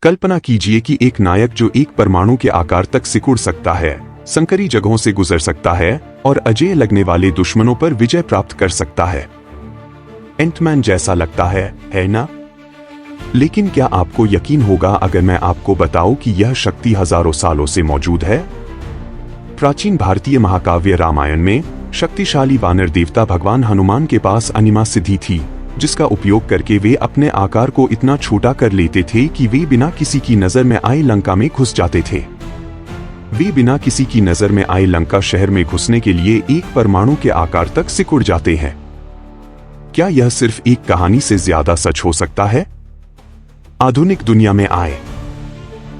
कल्पना कीजिए कि एक नायक जो एक परमाणु के आकार तक सिकुड़ सकता है, संकरी जगहों से गुजर सकता है और अजेय लगने वाले दुश्मनों पर विजय प्राप्त कर सकता है। एंटमैन जैसा लगता है ना? लेकिन क्या आपको यकीन होगा अगर मैं आपको बताऊं कि यह शक्ति हजारों सालों से मौजूद है? प्राचीन भारतीय महाकाव्य रामायण में शक्तिशाली वानर देवता भगवान हनुमान के पास अनिमा सिद्धि थी, जिसका उपयोग करके वे अपने आकार को इतना छोटा कर लेते थे कि वे बिना किसी की नजर में आए लंका में घुस जाते थे। वे बिना किसी की नजर में आए लंका शहर में घुसने के लिए एक परमाणु के आकार तक सिकुड़ जाते हैं। क्या यह सिर्फ एक कहानी से ज्यादा सच हो सकता है? आधुनिक दुनिया में आए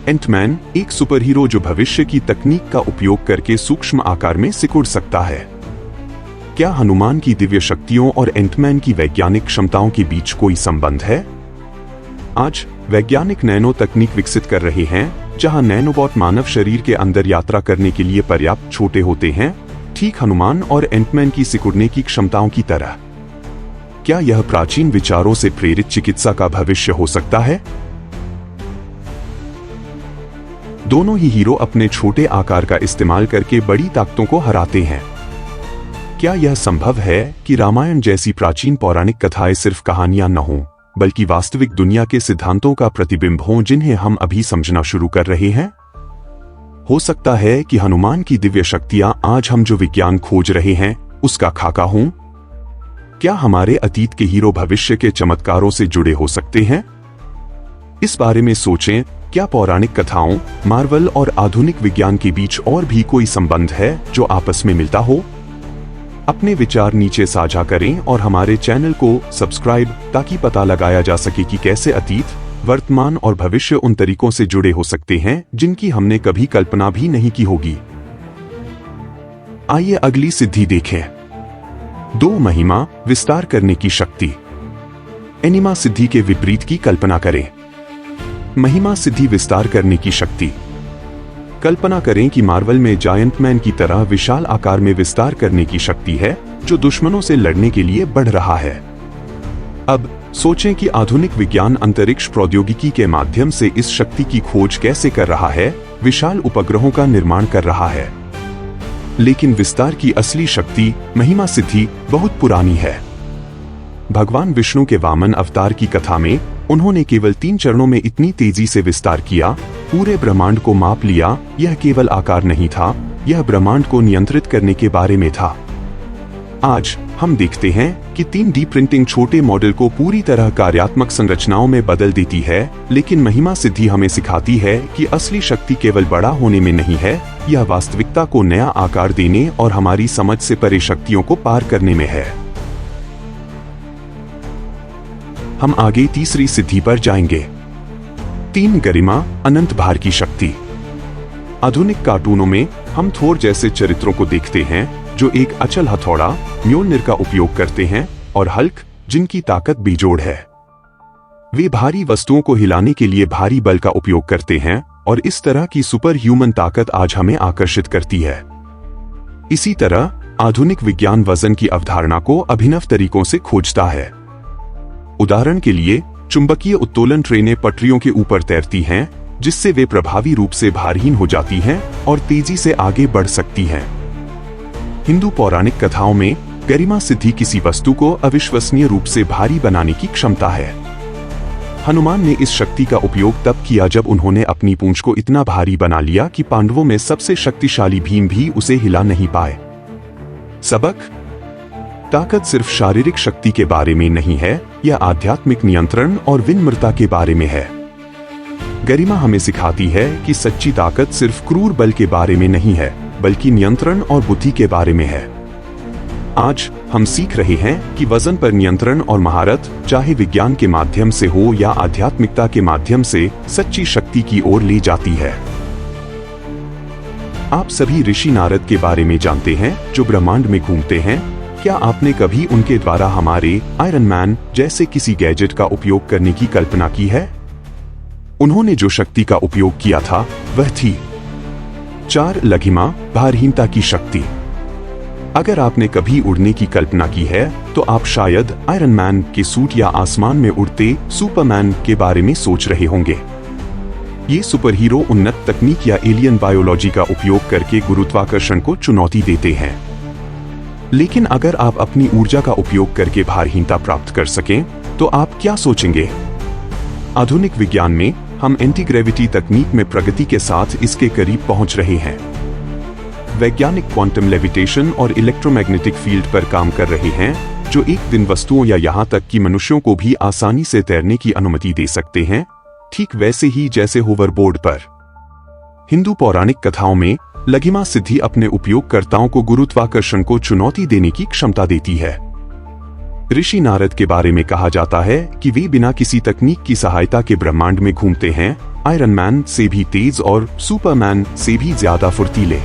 एंटमैन एक सुपरहीरो जो भविष्य की तकनीक का उपयोग करके सूक्ष्म आकार में सिकुड़ सकता है। क्या हनुमान की दिव्य शक्तियों और एंटमैन की वैज्ञानिक क्षमताओं के बीच कोई संबंध है? आज वैज्ञानिक नैनो तकनीक विकसित कर रहे हैं, जहां नैनोबॉट मानव शरीर के अंदर यात्रा करने के लिए पर्याप्त छोटे होते हैं, ठीक हनुमान और एंटमैन की सिकुड़ने की क्षमताओं की तरह। क्या यह प्राचीन विचारों से प्रेरित चिकित्सा का भविष्य हो सकता है? दोनों ही हीरो अपने छोटे आकार का इस्तेमाल करके बड़ी ताकतों को हराते हैं। क्या यह संभव है कि रामायण जैसी प्राचीन पौराणिक कथाएं सिर्फ कहानियां न हों, बल्कि वास्तविक दुनिया के सिद्धांतों का प्रतिबिंब हों जिन्हें हम अभी समझना शुरू कर रहे हैं? हो सकता है कि हनुमान की दिव्य शक्तियां आज हम जो विज्ञान खोज रहे हैं उसका खाका हों? क्या हमारे अतीत के हीरो भविष्य के चमत्कारों से जुड़े हो सकते हैं? इस बारे में सोचें। क्या पौराणिक कथाओं, मार्वल और आधुनिक विज्ञान के बीच और भी कोई संबंध है जो आपस में मिलता हो? अपने विचार नीचे साझा करें और हमारे चैनल को सब्सक्राइब, ताकि पता लगाया जा सके कि कैसे अतीत, वर्तमान और भविष्य उन तरीकों से जुड़े हो सकते हैं जिनकी हमने कभी कल्पना भी नहीं की होगी। आइए अगली सिद्धि देखें। 2 महिमा विस्तार करने की शक्ति। एनिमा सिद्धि के विपरीत की कल्पना करें। महिमा सिद्धि विस्तार करने की शक्ति। कल्पना करें कि मार्वल में जायंट मैन की तरह विशाल आकार में विस्तार करने की शक्ति है, जो दुश्मनों से लड़ने के लिए बढ़ रहा है। अब सोचें कि आधुनिक विज्ञान अंतरिक्ष प्रौद्योगिकी के माध्यम से इस शक्ति की खोज कैसे कर रहा है, विशाल उपग्रहों का निर्माण कर रहा है। लेकिन विस्तार की असली शक्ति, महिमा सिद्धि, बहुत पुरानी है। भगवान विष्णु के वामन अवतार की कथा में उन्होंने केवल 3 चरणों में इतनी तेजी से विस्तार किया, पूरे ब्रह्मांड को माप लिया। यह केवल आकार नहीं था, यह ब्रह्मांड को नियंत्रित करने के बारे में था। आज हम देखते हैं कि 3D प्रिंटिंग छोटे मॉडल को पूरी तरह कार्यात्मक संरचनाओं में बदल देती है, लेकिन महिमा सिद्धि हमें सिखाती है कि असली शक्ति केवल बड़ा होने में नहीं है, यह वास्तविकता को नया आकार देने और हमारी समझ से परे शक्तियों को पार करने में है। हम आगे तीसरी सिद्धि पर जाएंगे। 3 गरिमा, अनंत भार की शक्ति। आधुनिक कार्टूनों में हम थोर जैसे चरित्रों को देखते हैं जो एक अचल हथौड़ा म्योलनिर का उपयोग करते हैं, और हल्क, जिनकी ताकत बेजोड़ है। वे भारी वस्तुओं को हिलाने के लिए भारी बल का उपयोग करते हैं, और इस तरह की सुपर ह्यूमन ताकत आज हमें आकर्षित करती है। इसी तरह आधुनिक विज्ञान वजन की अवधारणा को अभिनव तरीकों से खोजता है। उदाहरण के लिए, चुंबकीय उत्तोलन ट्रेनें पटरियों के ऊपर तैरती हैं, जिससे वे प्रभावी रूप से भारहीन हो जाती हैं और तेजी से आगे बढ़ सकती हैं। हिंदू पौराणिक कथाओं में गरिमा सिद्धि किसी वस्तु को अविश्वसनीय रूप से भारी बनाने की क्षमता है। हनुमान ने इस शक्ति का उपयोग तब किया जब उन्होंने अपनी पूंछ को इतना भारी बना लिया कि पांडवों में सबसे शक्तिशाली भीम भी उसे हिला नहीं पाए। सबक: ताकत सिर्फ शारीरिक शक्ति के बारे में नहीं है, यह आध्यात्मिक नियंत्रण और विनम्रता के बारे में है। गरिमा हमें सिखाती है कि सच्ची ताकत सिर्फ क्रूर बल के बारे में नहीं है, बल्कि नियंत्रण और बुद्धि के बारे में है। आज हम सीख रहे हैं कि वजन पर नियंत्रण और महारत, चाहे विज्ञान के माध्यम से हो या आध्यात्मिकता के माध्यम से, सच्ची शक्ति की ओर ले जाती है। आप सभी ऋषि नारद के बारे में जानते हैं, जो ब्रह्मांड में घूमते हैं। क्या आपने कभी उनके द्वारा हमारे आयरन मैन जैसे किसी गैजेट का उपयोग करने की कल्पना की है? उन्होंने जो शक्ति का उपयोग किया था वह थी 4 लघिमा, भारहीनता की शक्ति। अगर आपने कभी उड़ने की कल्पना की है तो आप शायद आयरन मैन के सूट या आसमान में उड़ते सुपरमैन के बारे में सोच रहे होंगे। ये सुपर हीरो उन्नत तकनीक या एलियन बायोलॉजी का उपयोग करके गुरुत्वाकर्षण को चुनौती देते हैं। लेकिन अगर आप अपनी ऊर्जा का उपयोग करके भारहीनता प्राप्त कर सकें, तो आप क्या सोचेंगे? आधुनिक विज्ञान में हम एंटी ग्रेविटी तकनीक में प्रगति के साथ इसके करीब पहुंच रहे हैं। वैज्ञानिक क्वांटम लेविटेशन और इलेक्ट्रोमैग्नेटिक फील्ड पर काम कर रहे हैं, जो एक दिन वस्तुओं या यहां तक कि मनुष्यों को भी आसानी से तैरने की अनुमति दे सकते हैं, ठीक वैसे ही जैसे होवरबोर्ड पर। हिंदू पौराणिक कथाओं में लघिमा सिद्धि अपने उपयोगकर्ताओं को गुरुत्वाकर्षण को चुनौती देने की क्षमता देती है। ऋषि नारद के बारे में कहा जाता है कि वे बिना किसी तकनीक की सहायता के ब्रह्मांड में घूमते हैं, आयरन मैन से भी तेज और सुपरमैन से भी ज्यादा फुर्तीले।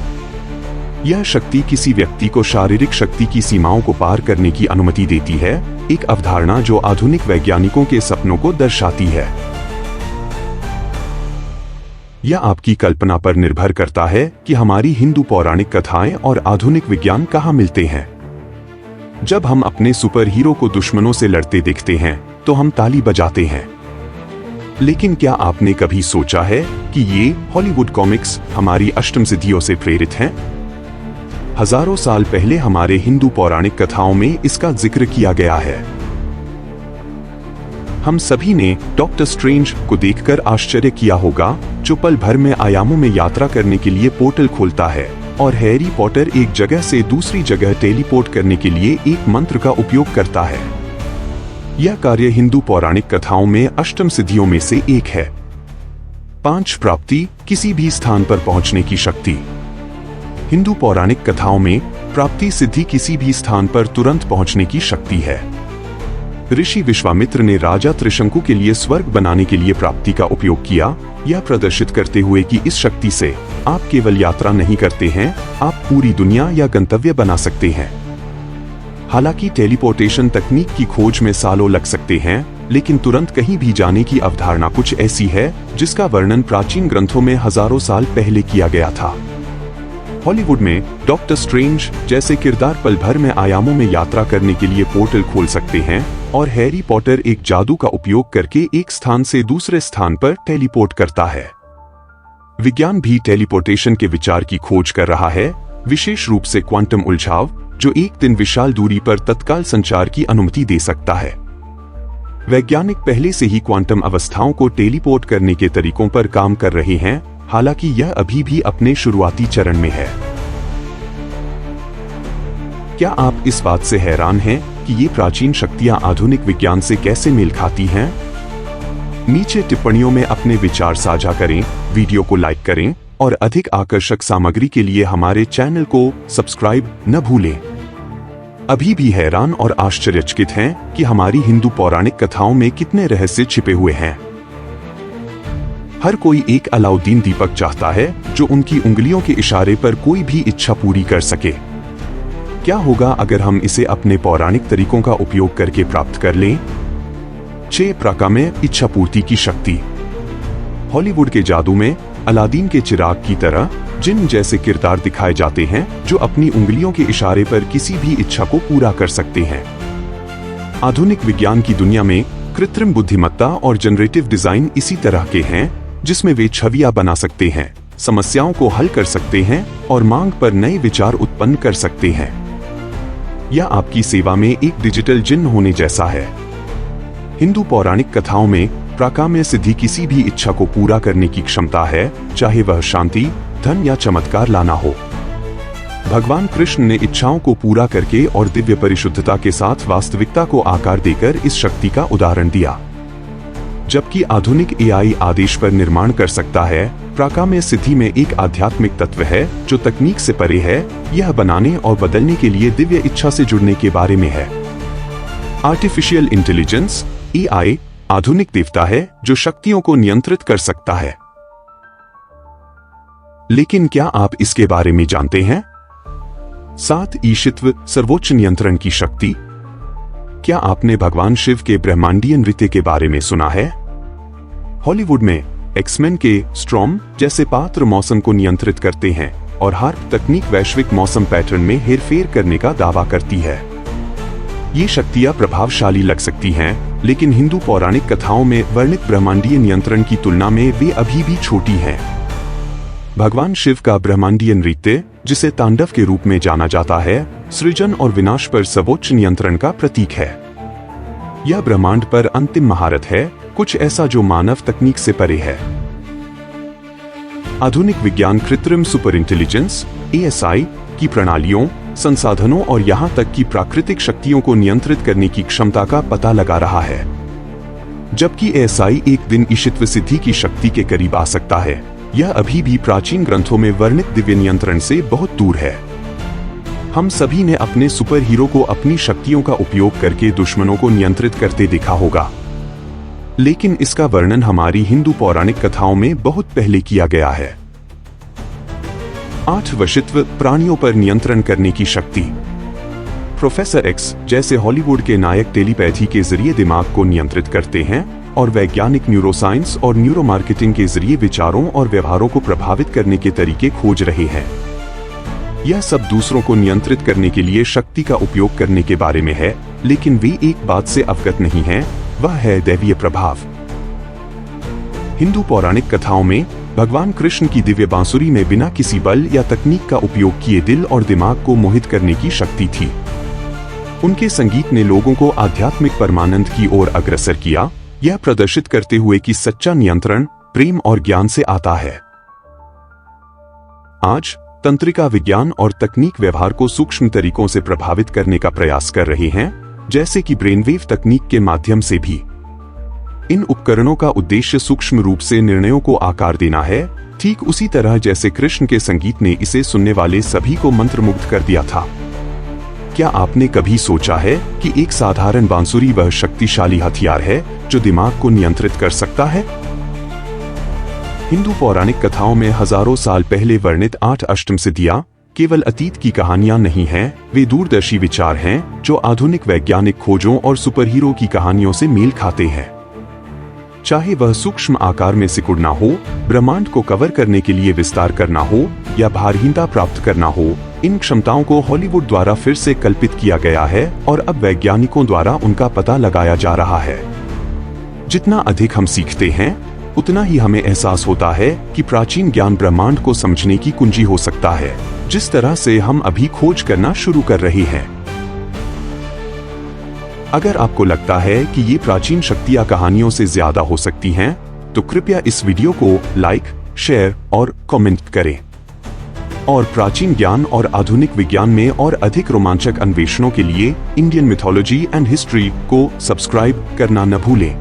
यह शक्ति किसी व्यक्ति को शारीरिक शक्ति की सीमाओं को पार करने की अनुमति देती है, एक अवधारणा जो आधुनिक वैज्ञानिकों के सपनों को दर्शाती है। यह आपकी कल्पना पर निर्भर करता है कि हमारी हिंदू पौराणिक कथाएं और आधुनिक विज्ञान कहां मिलते हैं। जब हम अपने सुपर हीरो को दुश्मनों से लड़ते देखते हैं, तो हम ताली बजाते हैं। लेकिन क्या आपने कभी सोचा है कि ये हॉलीवुड कॉमिक्स हमारी अष्टम सिद्धियों से प्रेरित हैं? हजारों साल पहले हमारे हिंदू पौराणिक कथाओं में इसका जिक्र किया गया है। हम सभी ने डॉक्टर स्ट्रेंज को देखकर आश्चर्य किया होगा, जो पल भर में आयामों में यात्रा करने के लिए पोर्टल खोलता है, और हैरी पॉटर एक जगह से दूसरी जगह टेलीपोर्ट करने के लिए एक मंत्र का उपयोग करता है। यह कार्य हिंदू पौराणिक कथाओं में अष्टम सिद्धियों में से एक है। 5 प्राप्ति, किसी भी स्थान पर पहुंचने की शक्ति। हिंदू पौराणिक कथाओं में प्राप्ति सिद्धि किसी भी स्थान पर तुरंत पहुंचने की शक्ति है। ऋषि विश्वामित्र ने राजा त्रिशंकु के लिए स्वर्ग बनाने के लिए प्राप्ति का उपयोग किया, यह प्रदर्शित करते हुए कि इस शक्ति से आप केवल यात्रा नहीं करते हैं, आप पूरी दुनिया या गंतव्य बना सकते हैं। हालांकि टेलीपोर्टेशन तकनीक की खोज में सालों लग सकते हैं, लेकिन तुरंत कहीं भी जाने की अवधारणा कुछ ऐसी है जिसका वर्णन प्राचीन ग्रंथों में हजारों साल पहले किया गया था। हॉलीवुड में डॉक्टर स्ट्रेंज जैसे किरदार पल भर में आयामों में यात्रा करने के लिए पोर्टल खोल सकते हैं, और हैरी पॉटर एक जादू का उपयोग करके एक स्थान से दूसरे स्थान पर टेलीपोर्ट करता है। विज्ञान भी टेलीपोर्टेशन के विचार की खोज कर रहा है, विशेष रूप से क्वांटम उलझाव, जो एक दिन विशाल दूरी पर तत्काल संचार की अनुमति दे सकता है। वैज्ञानिक पहले से ही क्वांटम अवस्थाओं को टेलीपोर्ट करने के तरीकों पर काम कर रहे हैं, हालांकि यह अभी भी अपने शुरुआती चरण में है। क्या आप इस बात से हैरान हैं कि ये प्राचीन शक्तियां आधुनिक विज्ञान से कैसे मेल खाती हैं? नीचे टिप्पणियों में अपने विचार साझा करें, वीडियो को लाइक करें, और अधिक आकर्षक सामग्री के लिए हमारे चैनल को सब्सक्राइब न भूलें। अभी भी हैरान और आश्चर्यचकित हैं कि हमारी हिंदू पौराणिक कथाओं में कितने रहस्य छिपे हुए हैं। हर कोई एक अलाउद्दीन दीपक चाहता है, जो उनकी उंगलियों के इशारे पर कोई भी इच्छा पूरी कर सके। क्या होगा अगर हम इसे अपने पौराणिक तरीकों का उपयोग करके प्राप्त कर लें? 6 प्राकाम्य इच्छा पूर्ति की शक्ति। हॉलीवुड के जादू में अलादीन के चिराग की तरह जिन जैसे किरदार दिखाए जाते हैं, जो अपनी उंगलियों के इशारे पर किसी भी इच्छा को पूरा कर सकते हैं। आधुनिक विज्ञान की दुनिया में कृत्रिम बुद्धिमत्ता और जनरेटिव डिजाइन इसी तरह के हैं, जिसमें वे छवियां बना सकते हैं, समस्याओं को हल कर सकते हैं और मांग पर नए विचार उत्पन्न कर सकते हैं। यह आपकी सेवा में एक डिजिटल जिन्न होने जैसा है। हिंदू पौराणिक कथाओं में प्राकाम्य सिद्धि किसी भी इच्छा को पूरा करने की क्षमता है, चाहे वह शांति, धन या चमत्कार लाना हो। भगवान कृष्ण ने इच्छाओं को पूरा करके और दिव्य परिशुद्धता के साथ वास्तविकता को आकार देकर इस शक्ति का उदाहरण दिया। जबकि आधुनिक एआई आदेश पर निर्माण कर सकता है, प्राकाम्य सिद्धि में एक आध्यात्मिक तत्व है जो तकनीक से परे है। यह बनाने और बदलने के लिए दिव्य इच्छा से जुड़ने के बारे में है। आर्टिफिशियल इंटेलिजेंस एआई आधुनिक देवता है जो शक्तियों को नियंत्रित कर सकता है। लेकिन क्या आप इसके बारे में जानते हैं? 7 ईशित्व सर्वोच्च नियंत्रण की शक्ति। क्या आपने भगवान शिव के ब्रह्मांडीय नृत्य के बारे में सुना है? हॉलीवुड में एक्समैन के स्ट्रॉम जैसे पात्र मौसम को नियंत्रित करते हैं, और हार्प तकनीक वैश्विक मौसम पैटर्न में हेरफेर करने का दावा करती है। ये शक्तियां प्रभावशाली लग सकती हैं, लेकिन हिंदू पौराणिक कथाओं में वर्णित ब्रह्मांडीय नियंत्रण की तुलना में वे अभी भी छोटी हैं। भगवान शिव का ब्रह्मांडीय नृत्य, जिसे तांडव के रूप में जाना जाता है, सृजन और विनाश पर सर्वोच्च नियंत्रण का प्रतीक है। यह ब्रह्मांड पर अंतिम महारत है, कुछ ऐसा जो मानव तकनीक से परे है। आधुनिक विज्ञान कृत्रिम सुपर इंटेलिजेंस (ASI) की प्रणालियों, संसाधनों और यहां तक कि प्राकृतिक शक्तियों को नियंत्रित करने की क्षमता का पता लगा रहा है। जबकि ASI एक दिन ईशित्व सिद्धि की शक्ति के करीब आ सकता है, यह अभी भी प्राचीन ग्रंथों में वर्णित दिव्य नियंत्रण से बहुत दूर है। हम सभी ने अपने सुपर हीरो को अपनी शक्तियों का उपयोग करके दुश्मनों को नियंत्रित करते देखा होगा, लेकिन इसका वर्णन हमारी हिंदू पौराणिक कथाओं में बहुत पहले किया गया है। 8 वशित्व, प्राणियों पर नियंत्रण करने की शक्ति। प्रोफेसर एक्स जैसे हॉलीवुड के नायक टेलीपैथी के जरिए दिमाग को नियंत्रित करते हैं और वैज्ञानिक न्यूरोसाइंस और न्यूरो मार्केटिंग के जरिए विचारों और व्यवहारों को प्रभावित करने के तरीके खोज रहे हैं। यह सब दूसरों को नियंत्रित करने के लिए शक्ति का उपयोग करने के बारे में है, लेकिन वे एक बात से अवगत नहीं हैं, वह है दैवीय प्रभाव। हिंदू पौराणिक कथाओं में भगवान कृष्ण की दिव्य बांसुरी में बिना किसी बल या तकनीक का उपयोग किए दिल और दिमाग को मोहित करने की शक्ति थी। उनके संगीत ने लोगों को आध्यात्मिक परमानंद की ओर अग्रसर किया, यह प्रदर्शित करते हुए कि सच्चा नियंत्रण प्रेम और ज्ञान से आता है। आज तंत्रिका विज्ञान और तकनीक व्यवहार को सूक्ष्म तरीकों से प्रभावित करने का प्रयास कर रहे हैं, जैसे कि ब्रेनवेव तकनीक के माध्यम से भी। इन उपकरणों का उद्देश्य सूक्ष्म रूप से निर्णयों को आकार देना है, ठीक उसी तरह जैसे कृष्ण के संगीत ने इसे सुनने वाले सभी को मंत्रमुग्ध कर दिया था। क्या आपने कभी सोचा है कि एक साधारण बांसुरी वह शक्तिशाली हथियार है जो दिमाग को नियंत्रित कर सकता है? हिंदू पौराणिक कथाओं में हजारों साल पहले वर्णित 8 अष्टम सिद्धियां केवल अतीत की कहानियां नहीं हैं, वे दूरदर्शी विचार हैं जो आधुनिक वैज्ञानिक खोजों और सुपरहीरो की कहानियों से मेल खाते हैं। चाहे वह सूक्ष्म आकार में सिकुड़ना हो, ब्रह्मांड को कवर करने के लिए विस्तार करना हो या भारहीनता प्राप्त करना हो, इन क्षमताओं को हॉलीवुड द्वारा फिर से कल्पित किया गया है और अब वैज्ञानिकों द्वारा उनका पता लगाया जा रहा है। जितना अधिक हम सीखते हैं, उतना ही हमें एहसास होता है कि प्राचीन ज्ञान ब्रह्मांड को समझने की कुंजी हो सकता है, जिस तरह से हम अभी खोज करना शुरू कर रहे हैं। अगर आपको लगता है कि ये प्राचीन शक्तियां कहानियों से ज्यादा हो सकती हैं, तो कृपया इस वीडियो को लाइक, शेयर और कमेंट करें। और प्राचीन ज्ञान और आधुनिक विज्ञान में और अधिक रोमांचक अन्वेषणों के लिए इंडियन मिथोलॉजी एंड हिस्ट्री को सब्सक्राइब करना न भूलें।